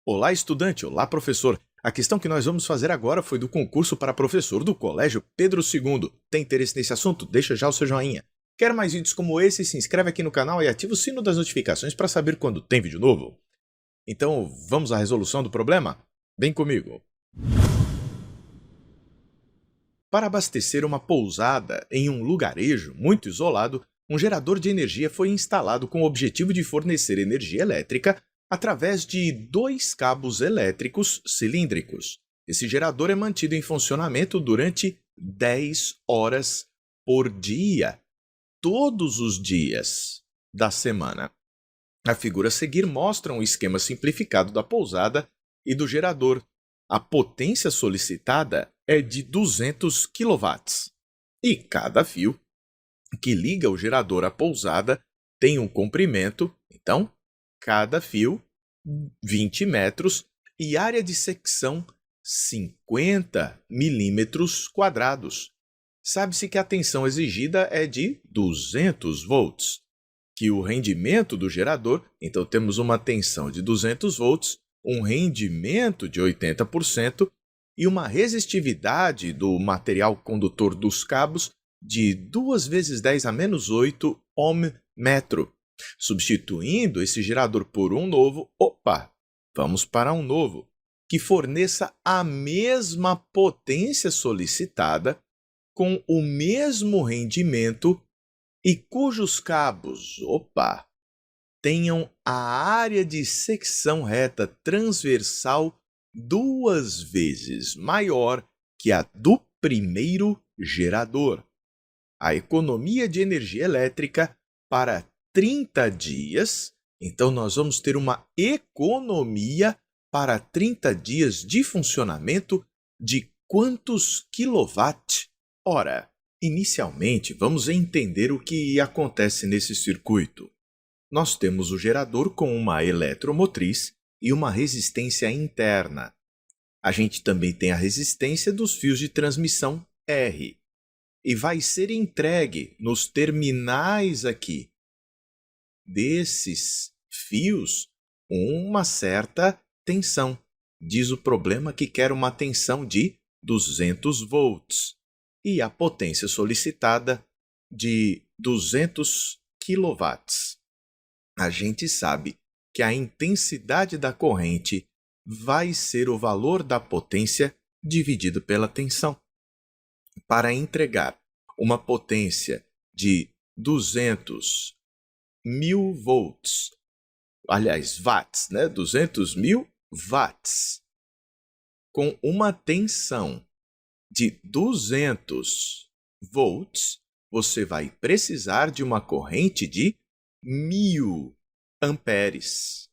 Olá, estudante! Olá, professor! A questão que nós vamos fazer agora foi do concurso para professor do Colégio Pedro II. Tem interesse nesse assunto? Deixa já o seu joinha. Quer mais vídeos como esse? Se inscreve aqui no canal e ativa o sino das notificações para saber quando tem vídeo novo. Então, vamos à resolução do problema? Vem comigo! Para abastecer uma pousada em um lugarejo muito isolado, um gerador de energia foi instalado com o objetivo de fornecer energia elétrica através de 2 cabos elétricos cilíndricos. Esse gerador é mantido em funcionamento durante 10 horas por dia, todos os dias da semana. A figura a seguir mostra um esquema simplificado da pousada e do gerador. A potência solicitada é de 200 kW e cada fio que liga o gerador à pousada tem um comprimento, então, cada fio 20 metros e área de secção 50 milímetros quadrados. Sabe-se que a tensão exigida é de 200 volts, que o rendimento do gerador, então temos uma tensão de 200 volts, um rendimento de 80% e uma resistividade do material condutor dos cabos de 2 vezes 10 a menos 8 ohm-metro. Substituindo esse gerador por um novo, vamos para um novo, que forneça a mesma potência solicitada, com o mesmo rendimento e cujos cabos, tenham a área de secção reta transversal 2 vezes maior que a do primeiro gerador. A economia de energia elétrica para 30 dias, então nós vamos ter uma economia para 30 dias de funcionamento de quantos quilowatt-hora? Inicialmente, vamos entender o que acontece nesse circuito. Nós temos o gerador com uma eletromotriz e uma resistência interna. A gente também tem a resistência dos fios de transmissão R. E vai ser entregue nos terminais aqui desses fios uma certa tensão. Diz o problema que quer uma tensão de 200 volts e a potência solicitada de 200 quilowatts. A gente sabe que a intensidade da corrente vai ser o valor da potência dividido pela tensão. Para entregar uma potência de 200.000 volts, aliás, watts, 200.000 watts, com uma tensão de 200 volts, você vai precisar de uma corrente de 1.000 amperes.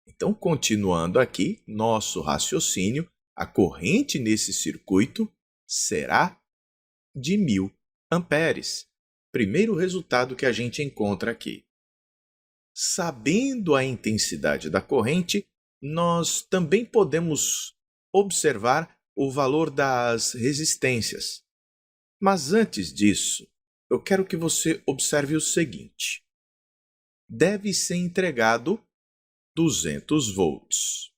Então, continuando aqui, nosso raciocínio, a corrente nesse circuito será de 1.000 amperes. Primeiro resultado que a gente encontra aqui. Sabendo a intensidade da corrente, nós também podemos observar o valor das resistências. Mas antes disso, eu quero que você observe o seguinte. Deve ser entregado 200 volts.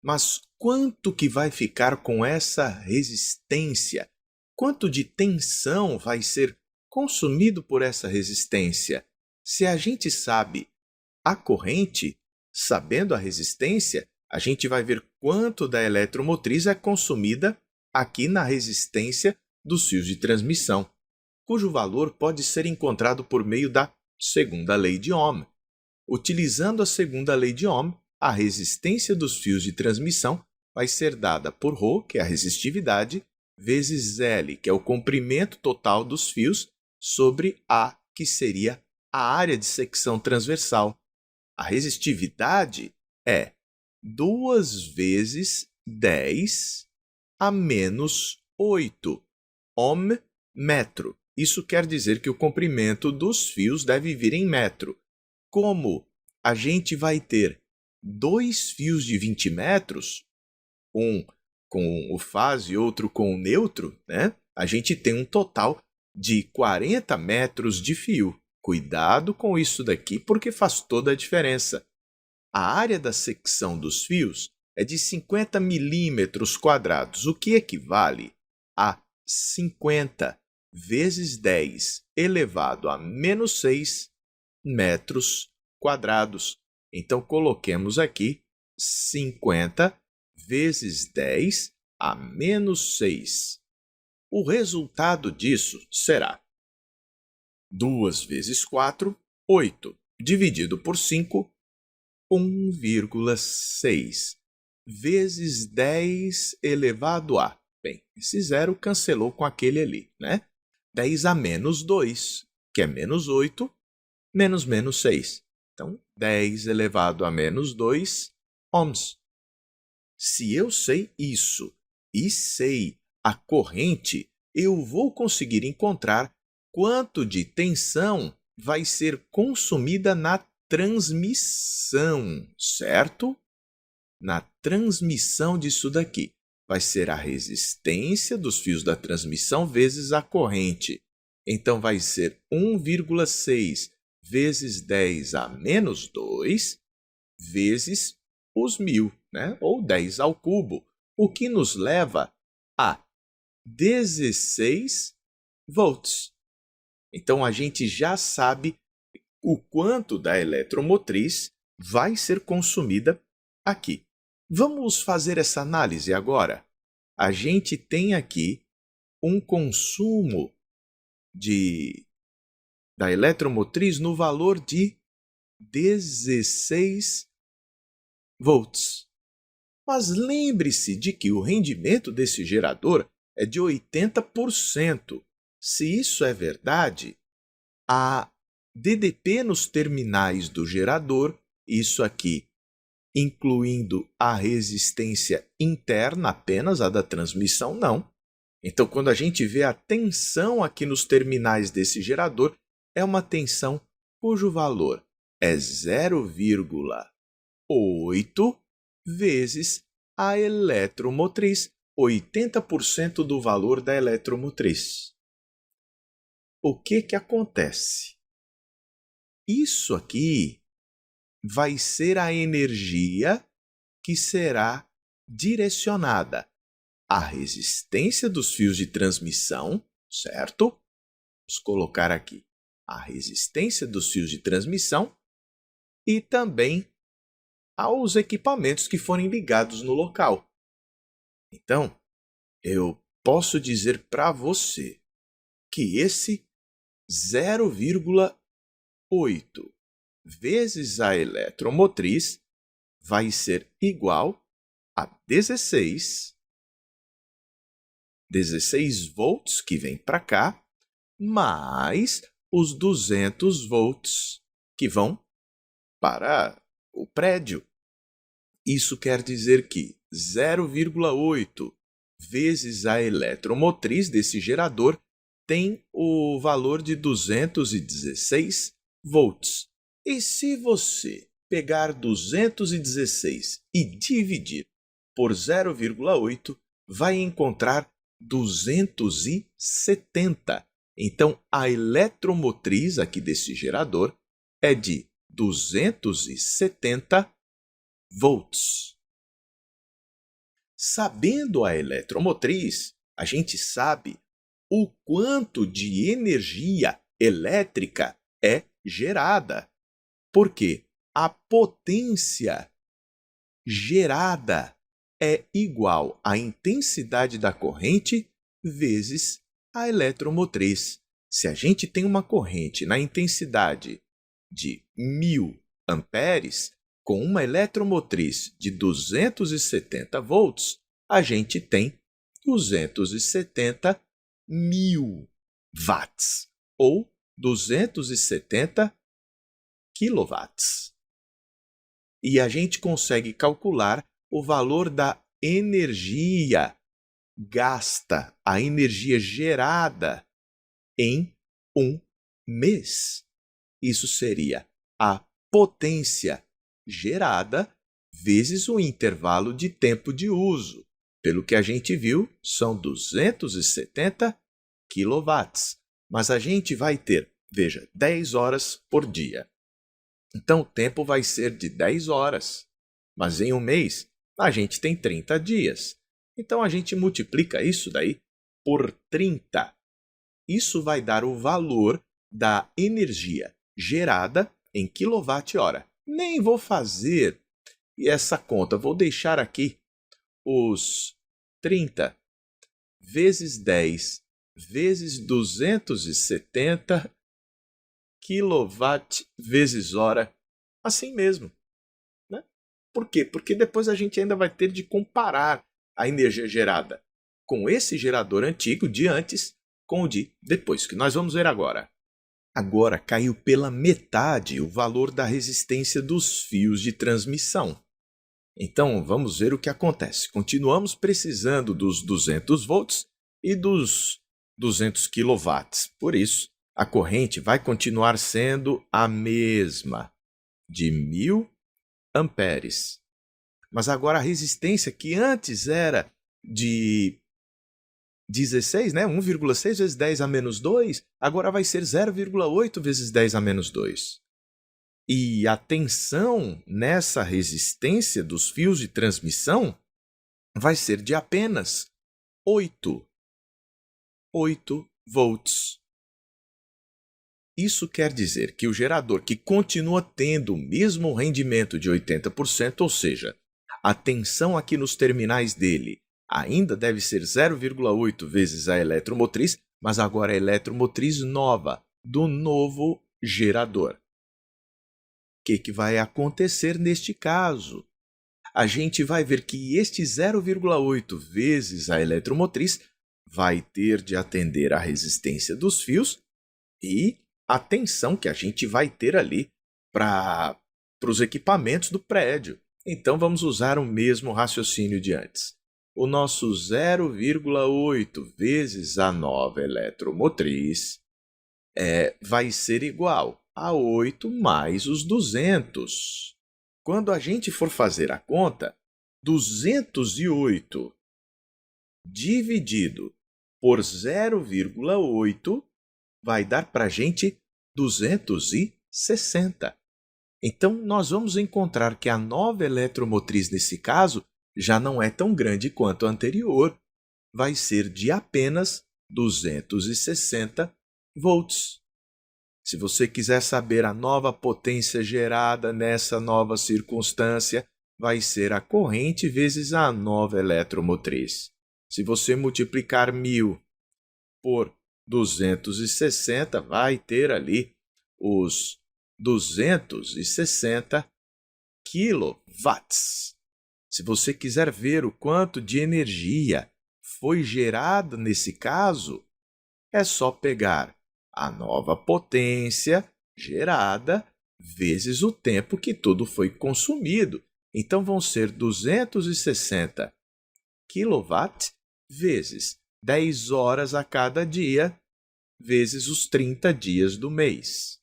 Mas quanto que vai ficar com essa resistência? Quanto de tensão vai ser consumido por essa resistência? Se a gente sabe a corrente, sabendo a resistência, a gente vai ver quanto da eletromotriz é consumida aqui na resistência dos fios de transmissão, cujo valor pode ser encontrado por meio da segunda lei de Ohm. Utilizando a segunda lei de Ohm, a resistência dos fios de transmissão vai ser dada por ρ, que é a resistividade, vezes L, que é o comprimento total dos fios, sobre A, que seria a área de secção transversal. A resistividade é 2 vezes 10 a menos 8 ohm-metro. Isso quer dizer que o comprimento dos fios deve vir em metro. Como a gente vai ter 2 fios de 20 metros, um com o fase e outro com o neutro, a gente tem um total de 40 metros de fio. Cuidado com isso daqui, porque faz toda a diferença. A área da secção dos fios é de 50 milímetros quadrados, o que equivale a 50 vezes 10 elevado a menos 6 metros quadrados. Então, coloquemos aqui 50 vezes 10 a menos 6. O resultado disso será 2 vezes 4, 8, dividido por 5, 1,6, vezes 10 elevado a... Bem, esse zero cancelou com aquele ali, né? 10 a menos 2, que é menos 8, menos 6. Então, 10 elevado a menos 2 ohms. Se eu sei isso e sei a corrente, eu vou conseguir encontrar quanto de tensão vai ser consumida na transmissão, certo? Na transmissão disso daqui. Vai ser a resistência dos fios da transmissão vezes a corrente. Então, vai ser 1,6 vezes 10 a menos 2 vezes os 1.000, né? Ou 10 ao cubo, o que nos leva a 16 volts. Então, a gente já sabe o quanto da eletromotriz vai ser consumida aqui. Vamos fazer essa análise agora. A gente tem aqui um consumo da eletromotriz no valor de 16 volts. Mas lembre-se de que o rendimento desse gerador é de 80%. Se isso é verdade, a DDP nos terminais do gerador, isso aqui incluindo a resistência interna apenas, a da transmissão não. Então, quando a gente vê a tensão aqui nos terminais desse gerador, é uma tensão cujo valor é 0,8 vezes a eletromotriz, 80% do valor da eletromotriz. O que acontece? Isso aqui vai ser a energia que será direcionada à resistência dos fios de transmissão, certo? Vamos colocar aqui a resistência dos fios de transmissão e também aos equipamentos que forem ligados no local. Então, eu posso dizer para você que esse 0,8 vezes a eletromotriz vai ser igual a 16 volts que vem para cá, mais os 200 volts que vão para o prédio. Isso quer dizer que 0,8 vezes a eletromotriz desse gerador tem o valor de 216 volts. E se você pegar 216 e dividir por 0,8, vai encontrar 270. Então, a eletromotriz aqui desse gerador é de 270 volts. Sabendo a eletromotriz, a gente sabe o quanto de energia elétrica é gerada, porque a potência gerada é igual à intensidade da corrente vezes a eletromotriz. Se a gente tem uma corrente na intensidade de 1.000 amperes, com uma eletromotriz de 270 volts, a gente tem 270 mil watts, ou 270 quilowatts. E a gente consegue calcular o valor da energia gasta, a energia gerada em um mês. Isso seria a potência gerada vezes o intervalo de tempo de uso. Pelo que a gente viu, são 270 quilowatts. Mas a gente vai ter, veja, 10 horas por dia. Então o tempo vai ser de 10 horas. Mas em um mês, a gente tem 30 dias. Então a gente multiplica isso daí por 30. Isso vai dar o valor da energia gerada em quilowatt-hora. Nem vou fazer essa conta, vou deixar aqui os 30 vezes 10 vezes 270 quilowatt vezes hora, assim mesmo, né? Por quê? Porque depois a gente ainda vai ter de comparar a energia gerada com esse gerador antigo de antes com o de depois, que nós vamos ver agora. Agora caiu pela metade o valor da resistência dos fios de transmissão. Então vamos ver o que acontece. Continuamos precisando dos 200 volts e dos 200 quilowatts. Por isso, a corrente vai continuar sendo a mesma, de 1000 amperes. Mas agora a resistência, que antes era de 16, né? 1,6 vezes 10 a menos 2, agora vai ser 0,8 vezes 10 a menos 2. E a tensão nessa resistência dos fios de transmissão vai ser de apenas 8 volts. Isso quer dizer que o gerador que continua tendo o mesmo rendimento de 80%, ou seja, a tensão aqui nos terminais dele ainda deve ser 0,8 vezes a eletromotriz, mas agora é a eletromotriz nova, do novo gerador. O que vai acontecer neste caso? A gente vai ver que este 0,8 vezes a eletromotriz vai ter de atender à resistência dos fios e a tensão que a gente vai ter ali para os equipamentos do prédio. Então vamos usar o mesmo raciocínio de antes. O nosso 0,8 vezes a nova eletromotriz vai ser igual a 8 mais os 200. Quando a gente for fazer a conta, 208 dividido por 0,8 vai dar para a gente 260. Então, nós vamos encontrar que a nova eletromotriz, nesse caso, já não é tão grande quanto a anterior. Vai ser de apenas 260 volts. Se você quiser saber a nova potência gerada nessa nova circunstância, vai ser a corrente vezes a nova eletromotriz. Se você multiplicar 1000 por 260, vai ter ali os 260 quilowatts. Se você quiser ver o quanto de energia foi gerada nesse caso, é só pegar a nova potência gerada vezes o tempo que tudo foi consumido. Então, vão ser 260 kW vezes 10 horas a cada dia, vezes os 30 dias do mês.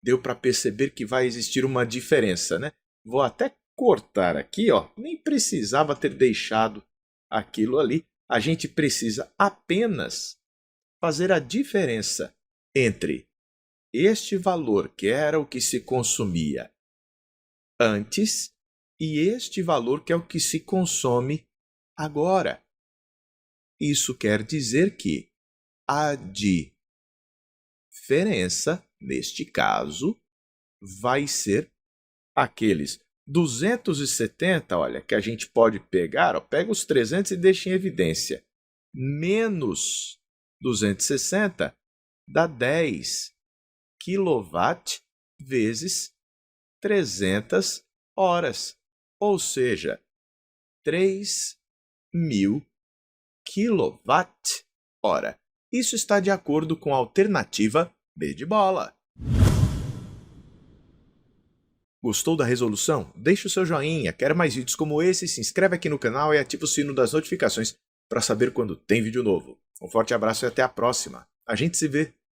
Deu para perceber que vai existir uma diferença, né? Vou até cortar aqui, ó. Nem precisava ter deixado aquilo ali. A gente precisa apenas fazer a diferença entre este valor, que era o que se consumia antes, e este valor, que é o que se consome agora. Isso quer dizer que a diferença, neste caso, vai ser aqueles 270, olha, que a gente pode pegar, ó, pega os 300 e deixa em evidência, menos 260 dá 10 kW vezes 300 horas, ou seja, 3.000 kWh. Isso está de acordo com a alternativa B de bola. Gostou da resolução? Deixe o seu joinha, quer mais vídeos como esse? Se inscreve aqui no canal e ativa o sino das notificações para saber quando tem vídeo novo. Um forte abraço e até a próxima. A gente se vê!